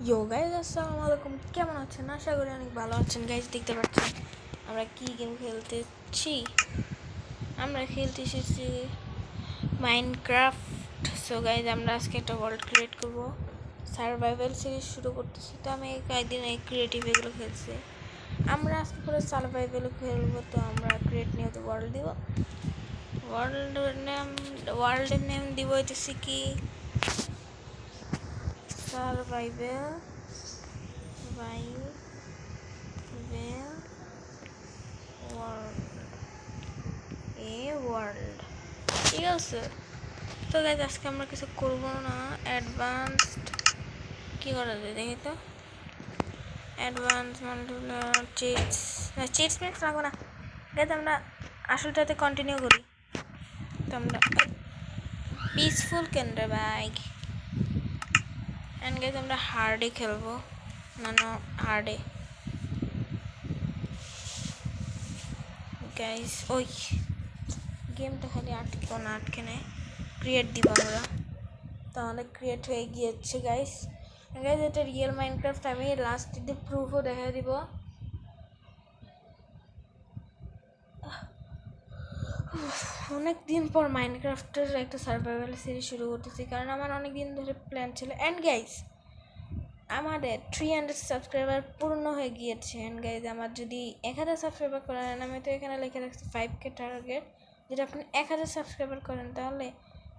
ইয়ো guys আসসালামু আলাইকুম, কেমন আছেন? আশা করি অনেক ভালো আছেন। গাইজ দেখতে পাচ্ছেন আমরা কি গেম খেলতেছি। আমরা খেলতে এসেছি মাইনক্রাফট। সো গাইজ আমরা আজকে একটা ওয়ার্ল্ড ক্রিয়েট করবো, সার্ভাইভাল সিরিজ শুরু করতেছি। তো আমি কয়েকদিন এই ক্রিয়েটিভ এগুলো খেলছি, আমরা আজকে পুরো সার্ভাইভালও খেলবো। তো আমরা ক্রিয়েট নিয়ে তো ওয়ার্ল্ড দিব, ওয়ার্ল্ডের নেম দিব হইতেছি কি সার্ভাইভাল ওয়ার্ল্ড, ঠিক আছে। তো গাইজ আজকে আমরা কিছু করবো না, অ্যাডভান্সড কি করা যায় দেখি তো। অ্যাডভান্স চিটস না, চিটস মিটস লাগবো না গাইজ, আমরা আসলটাতে কন্টিনিউ করি। তো আমরা পিসফুল কেন্দ্রে বাইক অ্যান্ড গাইজ আমরা হার্ডে খেলবো, মানে হার্ডে গাইজ। ওই গেমটা খালি আটকে নেয়, ক্রিয়েট দিব আমরা, তাহলে ক্রিয়েট হয়ে গিয়েছে গাইজ। গাইজ এটা রিয়েল মাইনক্রাফট, আমি লাস্ট দিয়ে প্রুফও দেখা দিব। অনেক দিন পর মাইনক্রাফটের একটা সার্ভাইভাল সিরিজ শুরু করতেছি, কারণ আমার অনেক দিন ধরে প্ল্যান ছিল। অ্যান্ড গাইজ আমাদের 300 সাবস্ক্রাইবার পূর্ণ হয়ে গিয়েছে। অ্যান্ড গাইজ আমার যদি 1000 সাবস্ক্রাইবার করেন, আমি তো এখানে লিখে রাখছি 5K টার্গেট, যদি আপনি 1000 সাবস্ক্রাইবার করেন তাহলে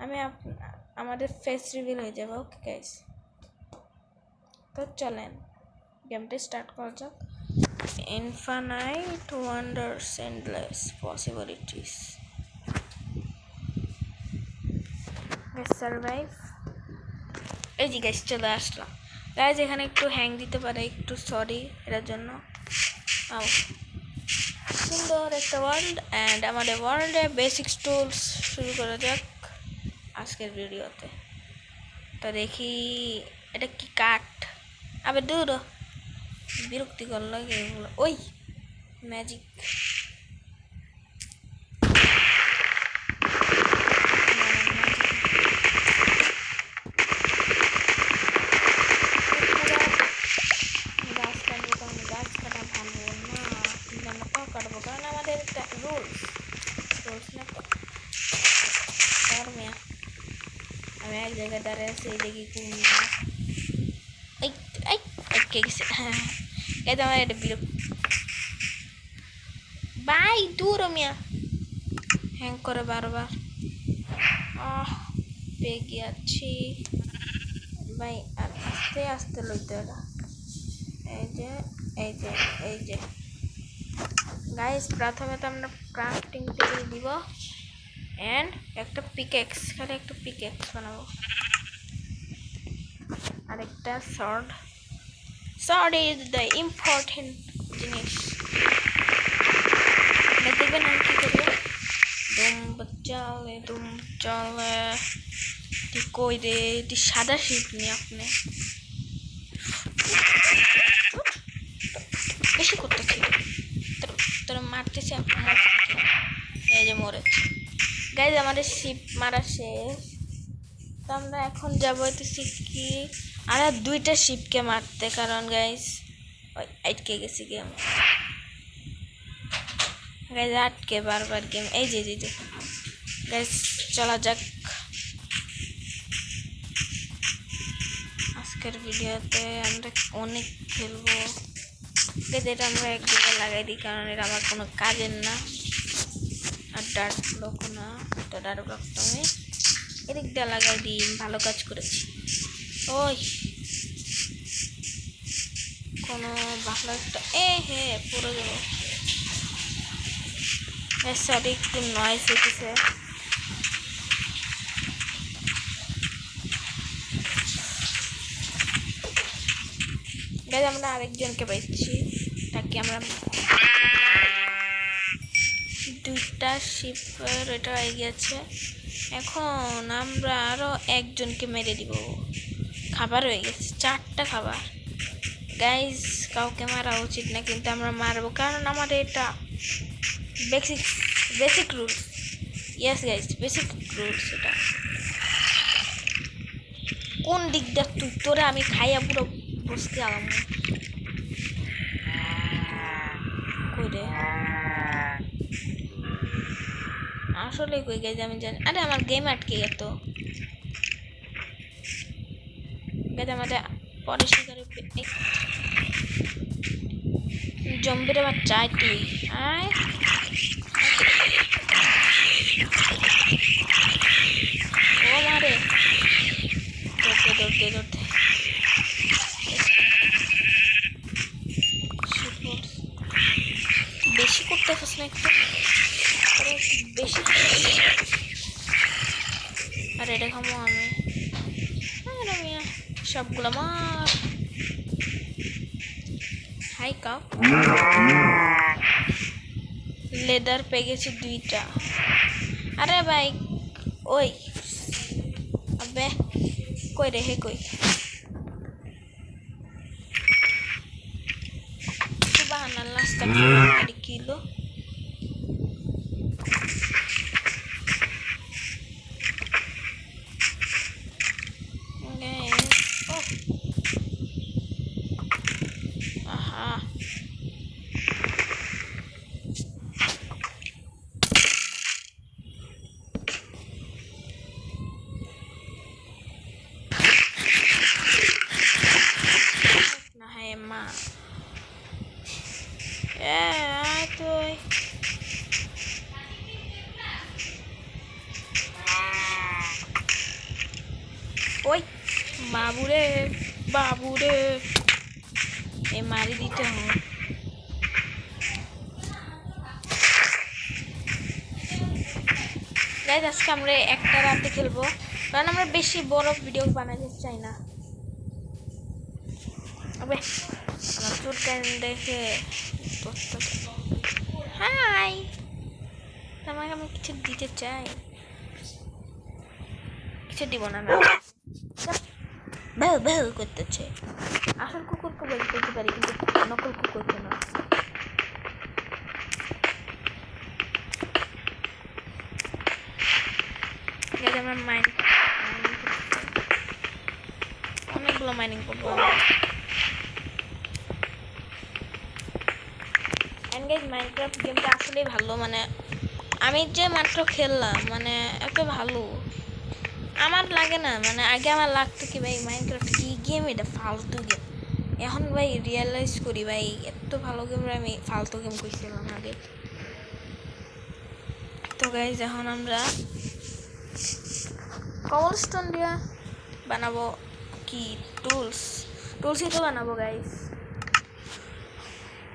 আমি আমাদের ফেস রিভিল হয়ে যাবে। ওকে গাইজ, তো চলেন গেমটা স্টার্ট করা যাক। Infinite wonders, endless possibilities, survive. এই যে গাইজ চলে আসলাম। গাইজ এখানে একটু হ্যাং দিতে পারে, একটু সরি এটার জন্য। সুন্দর একটা ওয়ার্ল্ড, অ্যান্ড আমাদের ওয়ার্ল্ডে বেসিক টুলস শুরু করা যাক আজকের ভিডিওতে। তো দেখি এটা কি কাঠ, আবার দূর বিরক্তিকর লাগে এগুলো। ওই ম্যাজিক কাটবো, কারণ আমাদের রুলস না তো। আমি এক জায়গায় দাঁড়িয়ে আছি, এই দেখি কে গেছে। হ্যাঁ এই তো আমার এটা বিরক্ত ভাই, দূর মিয়া হ্যাং করে বারবার। পেয়ে গিয়েছি ভাই, আর আস্তে আস্তে লইতে ওটা। এই যে গাইস প্রথমে তো আমরা ক্রাফটিং টেবিল দিব অ্যান্ড একটা পিকেক্স, খালি একটা পিকেক্স বানাবো, আর একটা সর্ড ইজ দ্য ইম্পর্টেন্ট জিনিস। দেখবেন আমি কি করবো, দুম চলে তুই কই রে, তুই সাদা শিপ নি আপনি বেশি করতেছি, তোরা মারতেছি এই যে মরেছে। গাইজ আমাদের শিপ মারা শেষ, তো আমরা এখন যাবো হইতেছি কি আর দুইটা শিপকে মারতে, কারণ গাইজ ওই আটকে গেছি গেম। গাইজ আটকে বারবার গেম। এই যে গাইজ চলা যাক আজকের ভিডিওতে। আমরা অনেক খেলবো গাইজ, এটা আমরা এক জায়গায় লাগাই দিই, কারণ এটা আমার কোনো কাজের না। আর ডার্ক ব্লক না, তো ডার্ক ব্লক তো আমি এদিক দিয়ে লাগাই দিই, ভালো কাজ করেছি। ওই কোনো ভালো একটা হে পুরো যাবো। এর সাথে একটু নয়েজ হইতেছে। গাইজ আমরা আরেকজনকে পাইছি, তাকে আমরা দুইটা শিপের এটা হয়ে গেছে। এখন আমরা আরো একজনকে মেরে দিব, খাবার হয়ে গেছে 4টা খাবার। গাইজ কাউকে মারা উচিত না, কিন্তু আমরা মারবো, কারণ আমাদের এটা basic rules. Yes guys basic rules. এটা কোন দিক দেখ তুই, তোরে আমি খাইয়া পুরো বসতে আলাম কই রে আসলে কই গাইজ আমি জানি আরে আমার গেম আটকে গেল গাইজ আমাদের পরে শিকারে জম্বির বাচ্চা আয় তুই আয় ও মারে ধরতে ধরতে ধরতে বেশি করতেছিস না একটু বেশি আর এটা খামো আমি মিয়া সবগুলো মার হাই কাপ লেদার পেয়ে গেছি 2টা আরে ভাই ওই আবে কই রে হে কই subhanallah astagfirullah kilo oh aha nah emang tuh ওই বাবুরে এ মারি দিতে হবে গাইজ আজকে আমরা একটা রাতে খেলবো কারণ আমরা বেশি বড় ভিডিও বানাতে চাই না আবে আমার চুলকান দেখে হাই তোমাকে আমি কিছু দিতে চাই কিছু দিব না বেউ বেউ করতেছে আসল কুকুরকে বের করতে পারি কিন্তু নকল কুকুরকে না আমরা অনেকগুলো মাইনিং করবো মাইনক্রাফট গেমটা আসলেই ভালো মানে আমি যে মাত্র খেললাম মানে এত ভালো আমার লাগে না মানে আগে আমার লাগতো কি ভাই মাইনক্রাফট কি গেম এটা ফালতু গেম এখন ভাই রিয়েলাইজ করি ভাই এত ভালো গেম আমি ফালতু গেম করছিলাম আগে তো গাইজ এখন আমরা কবলস্টোন দিয়া বানাবো কি টুলসই তো বানাবো গাইজ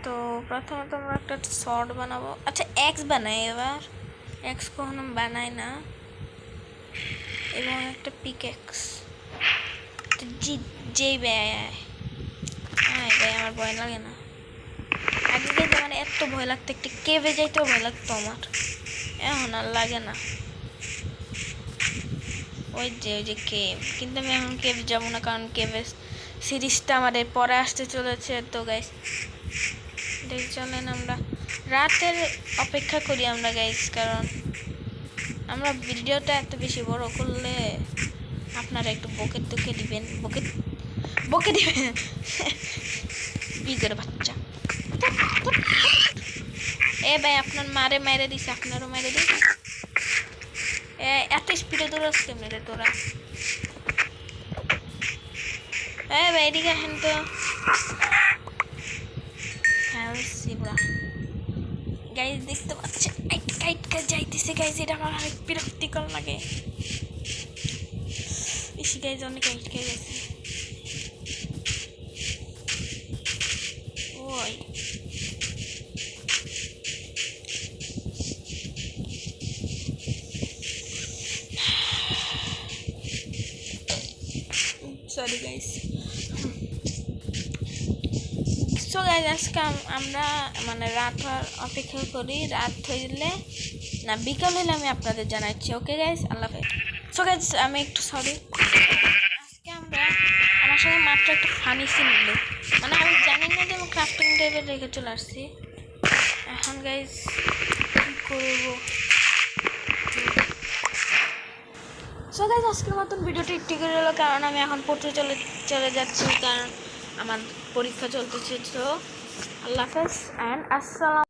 তো প্রথমে তো আমরা একটা শর্ট বানাবো আচ্ছা এক্স বানাই এবার এক্স কখনো বানাই না এবং একটা পিকএক্স যেই ব্যয় আমার ভয় লাগে না আগে মানে এত ভয় লাগতো একটা কেভে যাইতেও ভয় লাগতো আমার এখন আর লাগে না ওই যে কেভ কিন্তু আমি এখন কেভ যাবো না কারণ কেভের সিরিজটা আমাদের পরে আসতে চলেছে তো গাইস দেখ চলেন আমরা রাতের অপেক্ষা করি আমরা গাইস কারণ আমরা ভিডিওটা এত বেশি বড় করলে আপনারা একটু বকে দিবেন বকে দিবেন বিগের বাচ্চা এ ভাই আপনার মারে দিছে আপনারও মারে দিস এত স্পিডে দৌড়াস কেমনি রে তোরা ভাই এদিকে আসেন তো হ্যাঁ শিবরা গাইজ দেখতে পাচ্ছে কাইটকা যাইতেছে গাইজ এটা আমার অনেক বিরক্তিকর লাগে বেশি গাইজ অনেক কাইটকা গেছে ওই সরি গাইজ সো গাইজ আজকে আমরা মানে রাত হওয়ার অপেক্ষা করি রাত হইলে না বিকাল হইলে আমি আপনাদের জানাচ্ছি ওকে গাইজ আল্লাহ হাফেজ সো গাইজ আমি একটু সরি আজকে আমরা আমার সঙ্গে মাত্র একটা ফানি সিন হলো মানে আমি জানি না যে আমি ক্রাফটিং টেবিল রেখে চলে আসছি এখন গাইজ কী করবো সো গাইজ আজকের মতন ভিডিওটি একটু করে হলো কারণ আমি এখন পড়তে চলে যাচ্ছি কারণ আমার পরীক্ষা চলতেছে, তো আল্লাহ হাফেজ অ্যান্ড আসসালাম।